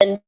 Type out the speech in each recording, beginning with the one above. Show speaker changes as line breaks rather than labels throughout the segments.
And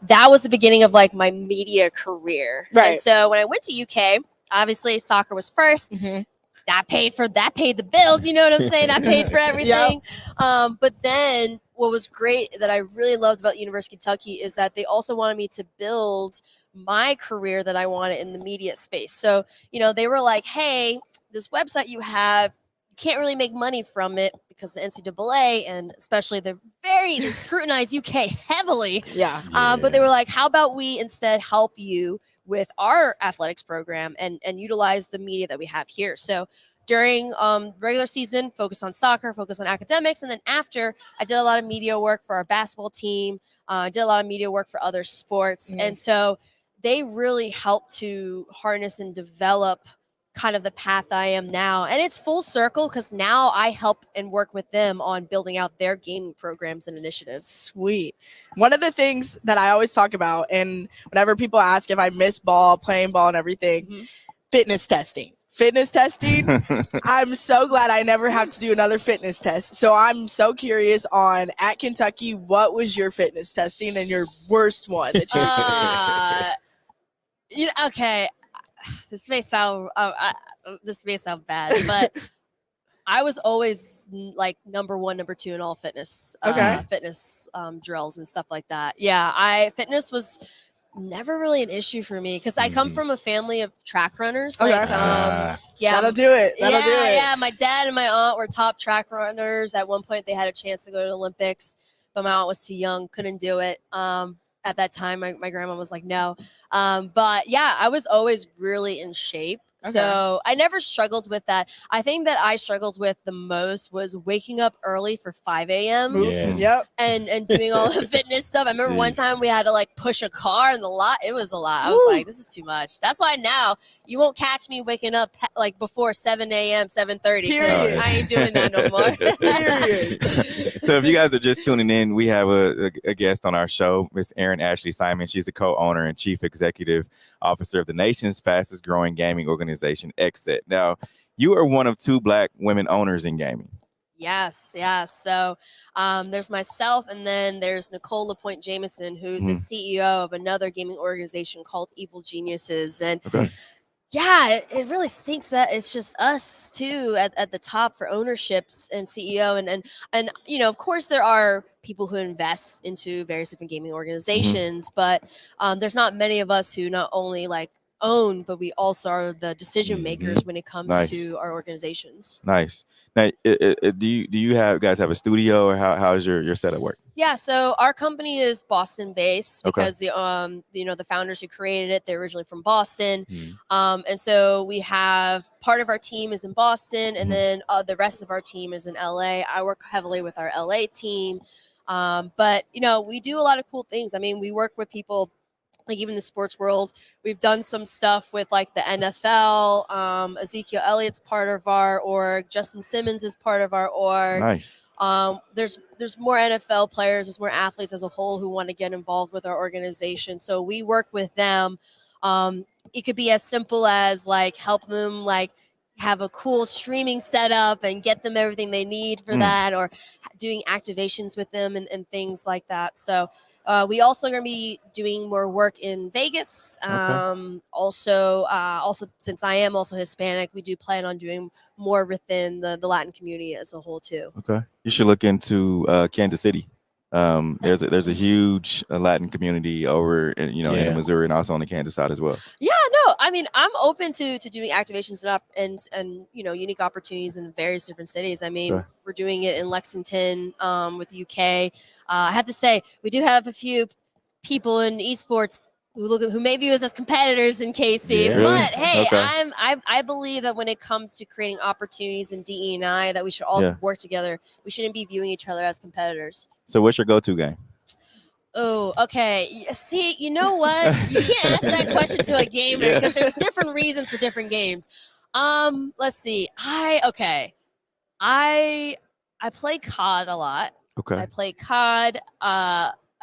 that was the beginning of like my media career.
Right.
And so when I went to UK, obviously soccer was 1st. That paid the bills, you know what I'm saying? That paid for everything. But then what was great that I really loved about University of Kentucky is that they also wanted me to build my career that I wanted in the media space. So, they were like, hey, this website you have, you can't really make money from it because the NCAA and especially they scrutinize UK heavily. But they were like, how about we instead help you with our athletics program and utilize the media that we have here. So during regular season, focus on soccer, focus on academics. And then after, I did a lot of media work for our basketball team. I did a lot of media work for other sports. And so they really helped to harness and develop kind of the path I am now. And it's full circle because now I help and work with them on building out their gaming programs and initiatives.
Sweet. One of the things that I always talk about, and whenever people ask if I miss playing ball and everything, fitness testing. I'm so glad I never have to do another fitness test. So I'm so curious at Kentucky, what was your fitness testing and your worst one that you experienced?
Okay. This may sound bad, but I was always like number 1, number 2 in all fitness drills and stuff like that. Yeah, fitness was never really an issue for me because I come from a family of track runners.
Okay. That'll do it.
Yeah, my dad and my aunt were top track runners. At one point, they had a chance to go to the Olympics, but my aunt was too young, couldn't do it. At that time, my grandma was like, no. But yeah, I was always really in shape. So I never struggled with that. I think that I struggled with the most was waking up early for 5 a.m. And doing all the fitness stuff. I remember one time we had to like push a car in the lot. It was a lot. I was like, this is too much. That's why now you won't catch me waking up like before 7 a.m., 7:30. Because I ain't doing that no more.
So if you guys are just tuning in, we have a guest on our show, Miss Erin Ashley Simon. She's the co-owner and chief executive officer of the nation's fastest growing gaming organization, XSET. Now, you are one of 2 Black women owners in gaming.
Yes. So there's myself, and then there's Nicole LaPointe Jameson, who's the CEO of another gaming organization called Evil Geniuses. And yeah, it really stinks that it's just us two at the top for ownerships and CEO. And of course, there are people who invest into various different gaming organizations, but there's not many of us who not only like own, but we also are the decision makers when it comes to our organizations.
Nice. Now, do you guys have a studio, or how does your setup work?
Yeah, so our company is Boston based because the founders who created it, they're originally from Boston. And so we have part of our team is in Boston, and then the rest of our team is in LA. I work heavily with our LA team. But we do a lot of cool things. I mean, we work with people like even the sports world. We've done some stuff with like the NFL. Ezekiel Elliott's part of our org. Justin Simmons is part of our org.
Nice.
There's more NFL players, there's more athletes as a whole who want to get involved with our organization. So we work with them. It could be as simple as like help them like have a cool streaming setup and get them everything they need for that, or doing activations with them and things like that. So we also going to be doing more work in Vegas. Also, since I am also Hispanic, we do plan on doing more within the Latin community as a whole too.
Okay, you should look into Kansas City. There's a huge Latin community over in Missouri and also on the Kansas side as well.
Yeah, no, I mean I'm open to doing activations and unique opportunities in various different cities. I mean we're doing it in Lexington with the UK. I have to say we do have a few people in esports who may view us as competitors in KC, but hey, I believe that when it comes to creating opportunities in DE&I, that we should all work together. We shouldn't be viewing each other as competitors.
So what's your go-to game?
Oh, okay. See, you know what? You can't ask that question to a gamer because there's different reasons for different games. Let's see. I play COD a lot.
Okay.
I play COD.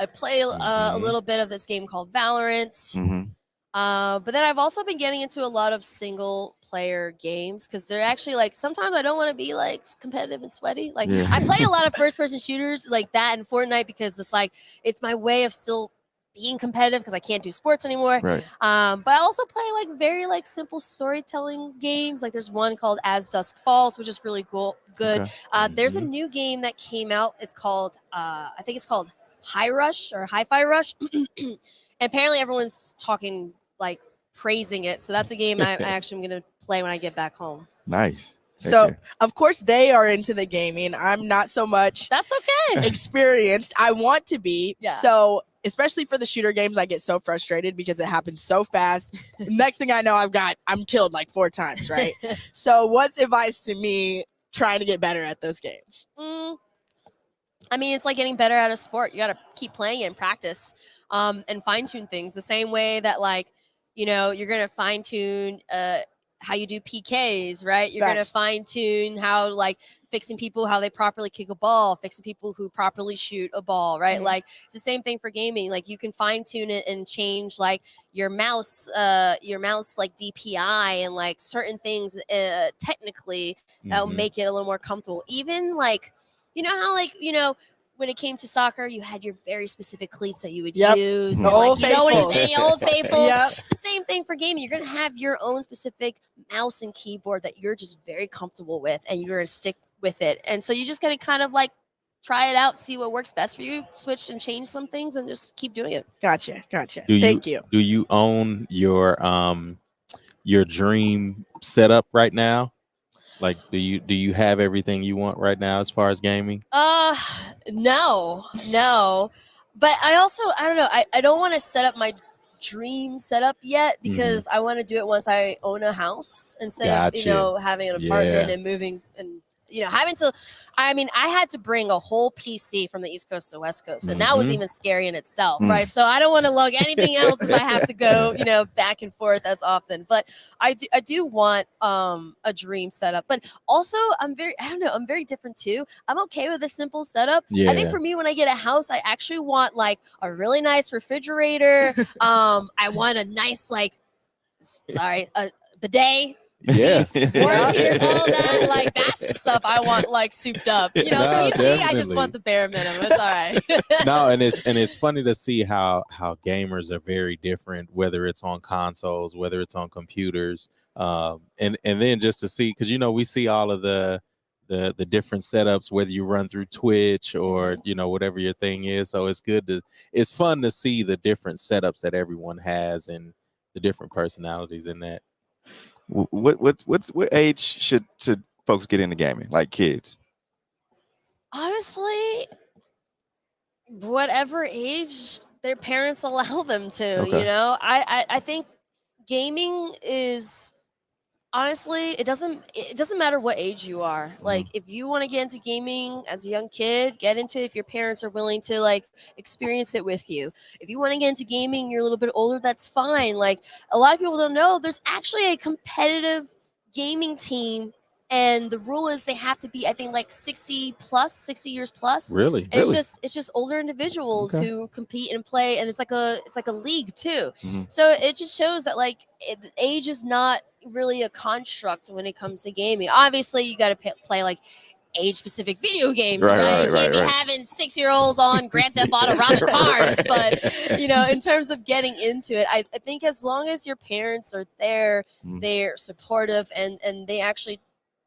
I play a little bit of this game called Valorant. But then I've also been getting into a lot of single player games because they're actually like sometimes I don't want to be like competitive and sweaty. Like I play a lot of first person shooters like that and Fortnite because it's like it's my way of still being competitive because I can't do sports anymore.
Right.
But I also play like very like simple storytelling games. Like there's one called As Dusk Falls, which is really good.
Okay.
There's a new game that came out. It's called I think it's called High Rush or Hi-Fi Rush. And apparently everyone's talking like praising it. So that's a game I actually am going to play when I get back home.
Nice.
So,
Okay.
of course, they are into the gaming. I'm not so much
That's okay.
experienced. I want to be.
Yeah.
So, especially for the shooter games, I get so frustrated because it happens so fast. Next thing I know, I'm killed like 4 times, right? So, what's advice to me trying to get better at those games?
I mean, it's like getting better at a sport. You got to keep playing it and practice and fine tune things the same way that, like, you know, you're going to fine tune how you do PKs, right? You're going to fine tune how, like, fixing people, how they properly kick a ball, fixing people who properly shoot a ball, right? Like, it's the same thing for gaming. Like, you can fine tune it and change, like, your mouse like DPI and like certain things technically that will make it a little more comfortable. Even like, you know how, like, you know, when it came to soccer, you had your very specific cleats that you would use.
The
and, like,
Old
you know what I'm
Faithfuls.
saying? Old Faithfuls.
Yep.
It's the same thing for gaming. You're going to have your own specific mouse and keyboard that you're just very comfortable with, and you're going to stick with it. And so you just got to kind of like try it out, see what works best for you, switch and change some things, and just keep doing it.
Gotcha. Thank you.
Do you own your dream setup right now? Like, do you have everything you want right now as far as gaming?
No. But I don't know. I don't want to set up my dream setup yet because I want to do it once I own a house instead of, you know, having an apartment and moving and, you know, having to, I mean, I had to bring a whole PC from the East Coast to the West Coast, and that was even scary in itself, right? So I don't want to lug anything else if I have to go, you know, back and forth as often. But I do want a dream setup. But also I'm very different too. I'm okay with a simple setup. I think for me, when I get a house, I actually want like a really nice refrigerator. I want a nice a bidet.
Yes.
Water heaters, all that, like that's the stuff I want like souped up. You know,
No,
PC, I just want the bare minimum. It's all right.
No, and it's funny to see how gamers are very different, whether it's on consoles, whether it's on computers, and then just to see, because, you know, we see all of the different setups, whether you run through Twitch or, you know, whatever your thing is. So it's fun to see the different setups that everyone has and the different personalities in that.
What age should folks get into gaming, like kids?
Honestly, whatever age their parents allow them to.
Okay.
You know, I think gaming is, honestly, it doesn't matter what age you are. Like, if you want to get into gaming as a young kid, get into it if your parents are willing to like experience it with you. If you want to get into gaming, you're a little bit older, that's fine. Like, a lot of people don't know there's actually a competitive gaming team, and the rule is they have to be, I think, like 60 years plus.
Really?
And it's just older individuals who compete and play, and it's like a league too. So it just shows that like age is not really a construct when it comes to gaming. Obviously, you got to play like age-specific video games, right? You can't be having 6-year-olds on Grand Theft Auto robbing cars. But, you know, in terms of getting into it, I think as long as your parents are there, they're supportive, and they actually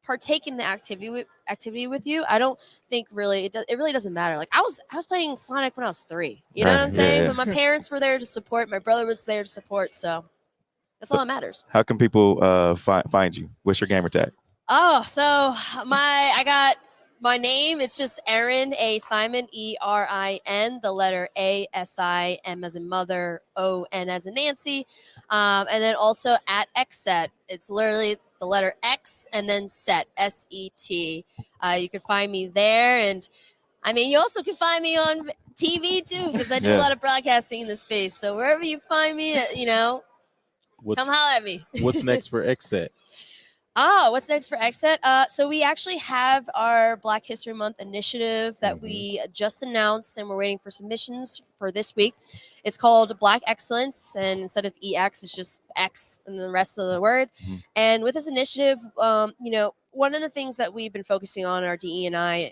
partake in the activity with you, I don't think really it really doesn't matter. Like, I was playing Sonic when I was 3. You know what I'm saying? But my parents were there to support. My brother was there to support. So that's all that matters.
How can people find you? What's your gamer tag?
Oh, so I got my name. It's just Erin A. Simon, ERIN, the letter A, SIM as in mother, ON as in Nancy, and then also at XSET. It's literally the letter X and then set, SET. You can find me there, and I mean, you also can find me on TV too, because I do a lot of broadcasting in the space. So wherever you find me, you know, come holler at me.
What's next for XSET?
What's next for XSET? So we actually have our Black History Month initiative that we just announced, and we're waiting for submissions for this week. It's called Black Excellence, and instead of EX, it's just X and the rest of the word. And with this initiative, you know, one of the things that we've been focusing on our DE&I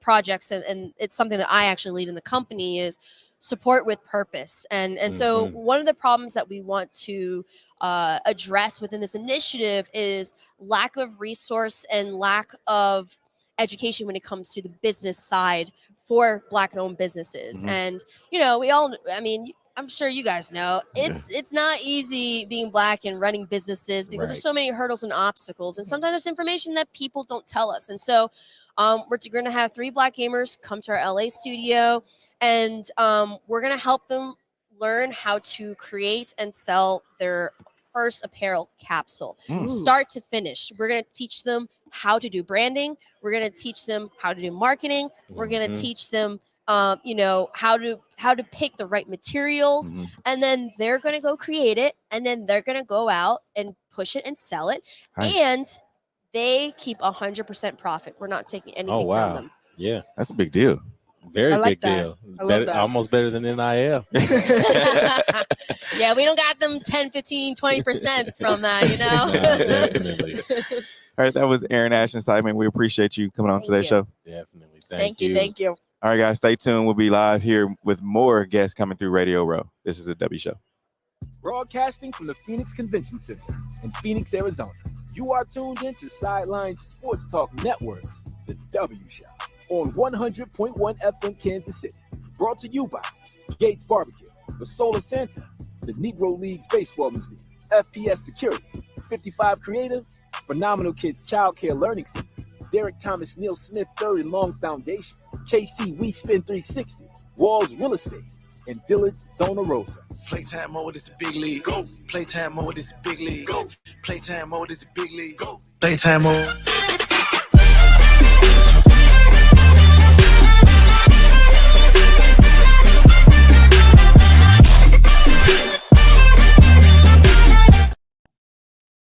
projects, and it's something that I actually lead in the company, is support with purpose. And so one of the problems that we want to address within this initiative is lack of resource and lack of education when it comes to the business side for Black owned businesses. And, I'm sure you guys know it's not easy being Black and running businesses because there's so many hurdles and obstacles. And sometimes there's information that people don't tell us. And so we're going to have 3 Black gamers come to our LA studio, and we're going to help them learn how to create and sell their first apparel capsule, start to finish. We're going to teach them how to do branding. We're going to teach them how to do marketing. We're going to teach them how to pick the right materials, and then they're going to go create it, and then they're going to go out and push it and sell it. Nice. And they keep 100% profit. We're not taking anything from them.
Yeah,
that's a big deal.
Very
like
big deal.
Better,
almost better than NIL.
Yeah, we don't got them 10, 15, 20% from that,
No, definitely.
All right, that was Aaron Ashton Sideline. We appreciate you coming on today's show.
Definitely.
Thank you.
All right, guys, stay tuned. We'll be live here with more guests coming through Radio Row. This is the W Show.
Broadcasting from the Phoenix Convention Center in Phoenix, Arizona. You are tuned in to Sideline Sports Talk Network's The W Show on 100.1 FM Kansas City. Brought to you by Gates Barbecue, the Soul of Santa, the Negro Leagues Baseball Museum, FPS Security, 55 Creative, Phenomenal Kids Child Care Learning Center, Derek Thomas Neal Smith III and Long Foundation, KC We Spin 360, Walls Real Estate, and Dillard's Zona Rosa.
Playtime mode is the big league. Go. Playtime mode is the big league. Go. Playtime mode is the big league. Go. Playtime mode.